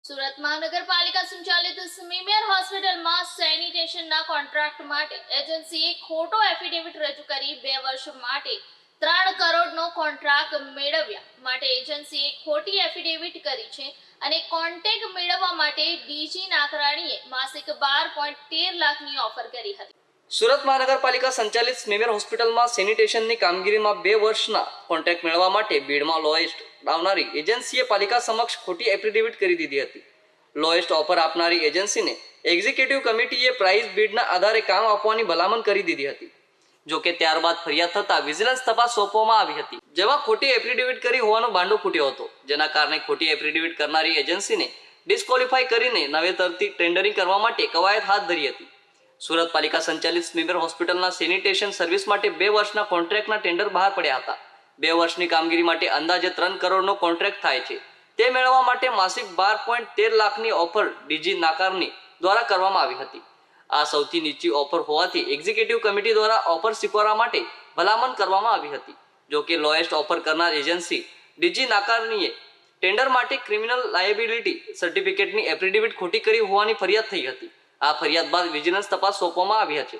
સુરત મહાનગરપાલિકા સંચાલિત સ્મીમેર હોસ્પિટલમાં સેનિટેશનના કોન્ટ્રાક્ટ માટે એજન્સીએ ખોટો એફિડેવિટ રજૂ કરી 2 વર્ષ માટે 3 કરોડનો કોન્ટ્રાક્ટ મેળવ્યા માટે એજન્સીએ ખોટી એફિડેવિટ કરી છે અને કોન્ટેક્ટ મેળવવા માટે ડીજી નાકરાણીએ માસિક 12.13 લાખની ઓફર કરી હતી। સુરત મહાનગરપાલિકા સંચાલિત સ્મીમેર હોસ્પિટલમાં સેનિટેશનની કામગીરીમાં 2 વર્ષના કોન્ટ્રાક્ટ મેળવવા માટે બીડમાં લોએસ્ટ આવનારી એજન્સીએ પાલિકા સમક્ષ ખોટી એફિડેવિટ કરી દીધી હતી। લોએસ્ટ ઓફર આપનારી એજન્સીને એક્ઝિક્યુટિવ કમિટીએ પ્રાઇસ બીડના આધારે કામ આપવાની ભલામણ કરી દીધી હતી। જો કે ત્યારબાદ ફરિયાદ થતાં વિજિલન્સ તપાસ સોંપવામાં આવી હતી, જેમાં ખોટી એફિડેવિટ કરી હોવાનો ભાંડો ફૂટ્યો હતો, જેના કારણે ખોટી એફિડેવિટ કરનારી એજન્સીને ડિસ્કોલિફાઈ કરીને નવેતરથી ટેન્ડરિંગ કરવા માટે કવાયત હાથ ધરી હતી। સુરત પાલિકા સંચાલિત સ્મીમેર હોસ્પિટલના સેનિટેશન સર્વિસ માટે 2 વર્ષના કોન્ટ્રાક્ટના ટેન્ડર બહાર પડ્યા હતા। 2 વર્ષની કામગીરી માટે અંદાજે 3 કરોડનો કોન્ટ્રાક્ટ થાય છે। તે મેળવવા માટે માસિક 12.13 લાખની ઓફર ડીજી નાકારની દ્વારા કરવામાં આવી હતી। આ સૌથી નીચી ઓફર હોવાથી એક્ઝિક્યુટિવ કમિટી દ્વારા ઓફર સ્વીકારવા માટે ભલામણ કરવામાં આવી હતી। જો કે લોએસ્ટ ઓફર કરનાર એજન્સી ડીજી નાકારણીએ ટેન્ડર માટે ક્રિમિનલ લાયબિલિટી સર્ટિફિકેટની એફિડેવિટ ખોટી કરી હોવાની ફરિયાદ થઈ હતી। આ ફરિયાદ બાદ વિજિલન્સ તપાસ સોંપવામાં આવી હતી।